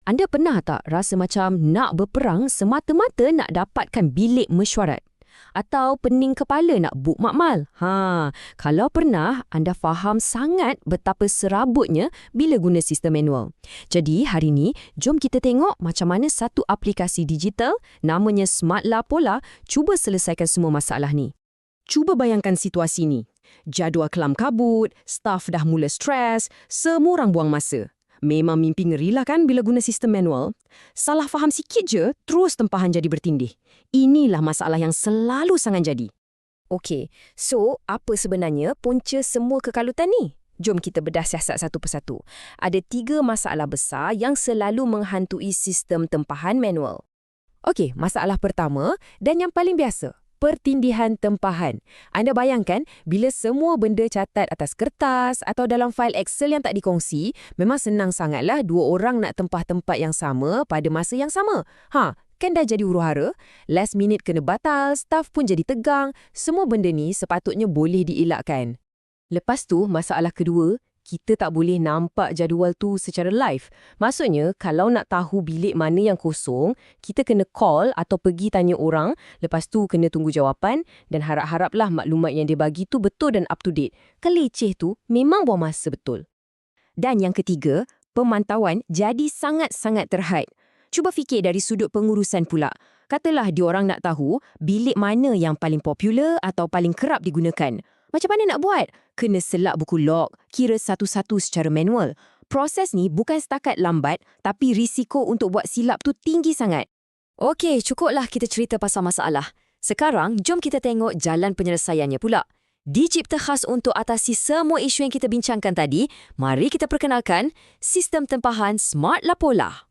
Anda pernah tak rasa macam nak berperang semata-mata nak dapatkan bilik mesyuarat? Atau pening kepala nak book makmal? Kalau pernah, anda faham sangat betapa serabutnya bila guna sistem manual. Jadi, hari ini, jom kita tengok macam mana satu aplikasi digital namanya Smart Lapola cuba selesaikan semua masalah ni. Cuba bayangkan situasi ni. Jadual kelam kabut, staf dah mula stres, semua orang buang masa. Memang mimpi ngerilah kan bila guna sistem manual. Salah faham sikit je, terus tempahan jadi bertindih. Inilah masalah yang selalu sangat jadi. Okey, so apa sebenarnya punca semua kekalutan ni? Jom kita bedah siasat satu persatu. Ada 3 masalah besar yang selalu menghantui sistem tempahan manual. Okey, masalah pertama dan yang paling biasa. Pertindihan tempahan. Anda bayangkan bila semua benda catat atas kertas atau dalam fail Excel yang tak dikongsi, memang senang sangatlah 2 orang nak tempah tempat yang sama pada masa yang sama. Kan dah jadi huru-hara, last minute kena batal, staff pun jadi tegang, semua benda ni sepatutnya boleh dielakkan. Lepas tu, masalah kedua, kita tak boleh nampak jadual tu secara live. Maksudnya, kalau nak tahu bilik mana yang kosong, kita kena call atau pergi tanya orang, lepas tu kena tunggu jawapan dan harap-haraplah maklumat yang dia bagi tu betul dan up to date. Keleceh tu memang buang masa betul. Dan yang ketiga, pemantauan jadi sangat-sangat terhad. Cuba fikir dari sudut pengurusan pula. Katalah diorang nak tahu bilik mana yang paling popular atau paling kerap digunakan. Macam mana nak buat? Kena selak buku log, kira satu-satu secara manual. Proses ni bukan setakat lambat, tapi risiko untuk buat silap tu tinggi sangat. Okey, cukuplah kita cerita pasal masalah. Sekarang, jom kita tengok jalan penyelesaiannya pula. Dicipta khas untuk atasi semua isu yang kita bincangkan tadi, mari kita perkenalkan sistem tempahan Smart Lapola.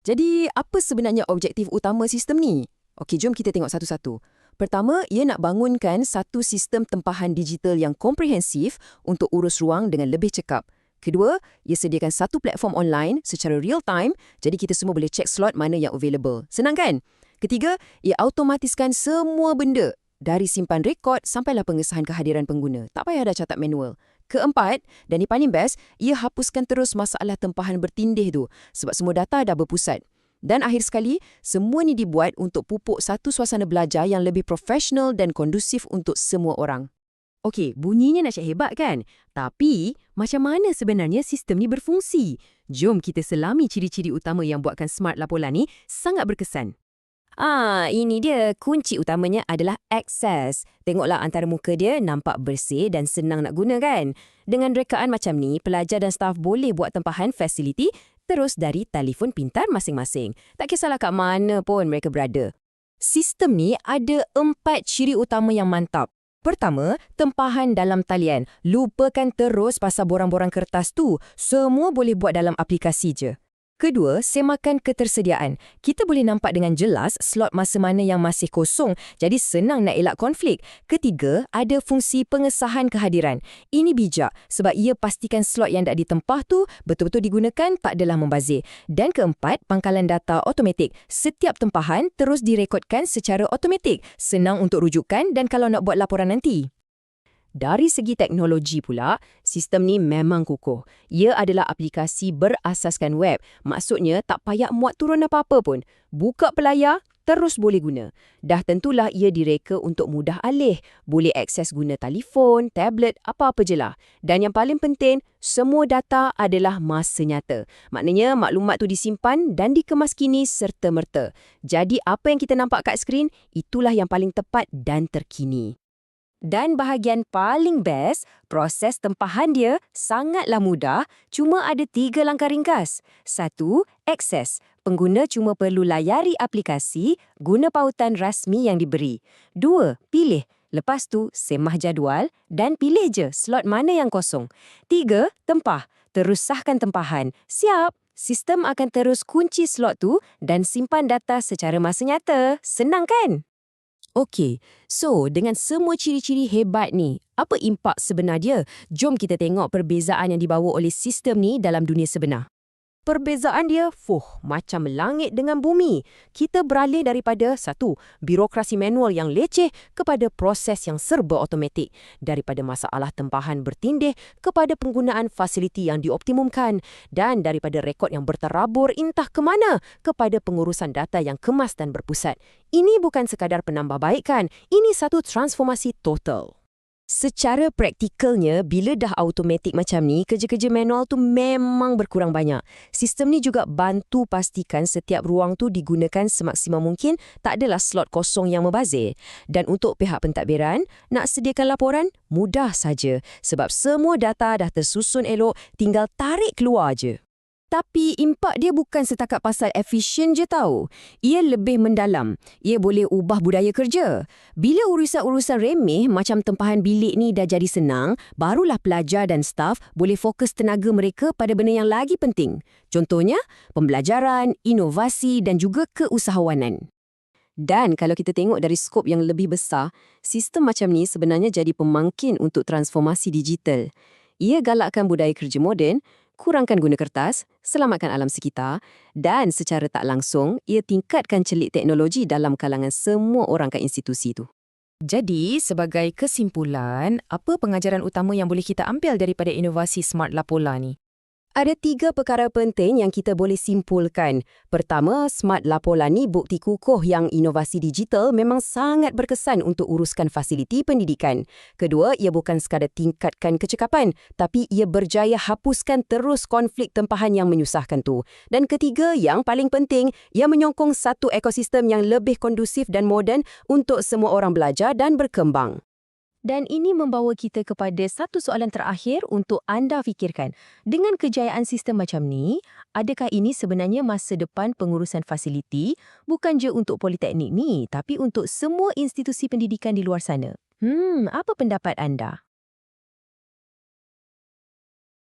Jadi, apa sebenarnya objektif utama sistem ni? Okey, jom kita tengok satu-satu. Pertama, ia nak bangunkan satu sistem tempahan digital yang komprehensif untuk urus ruang dengan lebih cekap. Kedua, ia sediakan satu platform online secara real time, jadi kita semua boleh cek slot mana yang available. Senang kan? Ketiga, ia automatiskan semua benda, dari simpan rekod sampailah pengesahan kehadiran pengguna. Tak payah dah catat manual. Keempat, dan ini paling best, ia hapuskan terus masalah tempahan bertindih tu, sebab semua data dah berpusat. Dan akhir sekali, semua ni dibuat untuk pupuk satu suasana belajar yang lebih profesional dan kondusif untuk semua orang. Okey, bunyinya nak cak hebat kan? Tapi, macam mana sebenarnya sistem ni berfungsi? Jom kita selami ciri-ciri utama yang buatkan Smart Lapola ni sangat berkesan. Ini dia. Kunci utamanya adalah akses. Tengoklah antara muka dia nampak bersih dan senang nak guna kan? Dengan rekaan macam ni, pelajar dan staf boleh buat tempahan fasiliti terus dari telefon pintar masing-masing. Tak kisahlah kat mana pun mereka berada. Sistem ni ada 4 ciri utama yang mantap. Pertama, tempahan dalam talian. Lupakan terus pasal borang-borang kertas tu. Semua boleh buat dalam aplikasi je. Kedua, semakan ketersediaan. Kita boleh nampak dengan jelas slot masa mana yang masih kosong, jadi senang nak elak konflik. Ketiga, ada fungsi pengesahan kehadiran. Ini bijak sebab ia pastikan slot yang dah ditempah tu betul-betul digunakan, tak adalah membazir. Dan keempat, pangkalan data automatik. Setiap tempahan terus direkodkan secara automatik. Senang untuk rujukan dan kalau nak buat laporan nanti. Dari segi teknologi pula, sistem ni memang kukuh. Ia adalah aplikasi berasaskan web. Maksudnya tak payah muat turun apa-apa pun. Buka pelayar, terus boleh guna. Dah tentulah ia direka untuk mudah alih. Boleh akses guna telefon, tablet, apa-apa je lah. Dan yang paling penting, semua data adalah masa nyata. Maknanya maklumat tu disimpan dan dikemas kini serta-merta. Jadi apa yang kita nampak kat skrin, itulah yang paling tepat dan terkini. Dan bahagian paling best, proses tempahan dia sangatlah mudah, cuma ada 3 langkah ringkas. 1. Akses. Pengguna cuma perlu layari aplikasi, guna pautan rasmi yang diberi. 2. Pilih. Lepas tu, semah jadual dan pilih je slot mana yang kosong. 3. Tempah. Terus sahkan tempahan. Siap! Sistem akan terus kunci slot tu dan simpan data secara masa nyata. Senang kan? Okey, so dengan semua ciri-ciri hebat ni, apa impak sebenar dia? Jom kita tengok perbezaan yang dibawa oleh sistem ni dalam dunia sebenar. Perbezaan dia, macam langit dengan bumi. Kita beralih daripada birokrasi manual yang leceh kepada proses yang serba automatik. Daripada masalah tempahan bertindih kepada penggunaan fasiliti yang dioptimumkan. Dan daripada rekod yang berterabur entah ke mana kepada pengurusan data yang kemas dan berpusat. Ini bukan sekadar penambahbaikan, ini satu transformasi total. Secara praktikalnya, bila dah automatik macam ni, kerja-kerja manual tu memang berkurang banyak. Sistem ni juga bantu pastikan setiap ruang tu digunakan semaksimum mungkin, tak adalah slot kosong yang membazir. Dan untuk pihak pentadbiran, nak sediakan laporan, mudah saja. Sebab semua data dah tersusun elok, tinggal tarik keluar je. Tapi impak dia bukan setakat pasal efisien je tau. Ia lebih mendalam. Ia boleh ubah budaya kerja. Bila urusan-urusan remeh macam tempahan bilik ni dah jadi senang, barulah pelajar dan staf boleh fokus tenaga mereka pada benda yang lagi penting. Contohnya, pembelajaran, inovasi dan juga keusahawanan. Dan kalau kita tengok dari skop yang lebih besar, sistem macam ni sebenarnya jadi pemangkin untuk transformasi digital. Ia galakkan budaya kerja moden, kurangkan guna kertas, selamatkan alam sekitar dan secara tak langsung, ia tingkatkan celik teknologi dalam kalangan semua orang kat institusi tu. Jadi, sebagai kesimpulan, apa pengajaran utama yang boleh kita ambil daripada inovasi Smart Lapola ni? Ada 3 perkara penting yang kita boleh simpulkan. Pertama, Smart Lapola ni bukti kukuh yang inovasi digital memang sangat berkesan untuk uruskan fasiliti pendidikan. Kedua, ia bukan sekadar tingkatkan kecekapan, tapi ia berjaya hapuskan terus konflik tempahan yang menyusahkan tu. Dan ketiga, yang paling penting, ia menyokong satu ekosistem yang lebih kondusif dan moden untuk semua orang belajar dan berkembang. Dan ini membawa kita kepada satu soalan terakhir untuk anda fikirkan. Dengan kejayaan sistem macam ni, adakah ini sebenarnya masa depan pengurusan fasiliti bukan je untuk politeknik ni, tapi untuk semua institusi pendidikan di luar sana? Apa pendapat anda?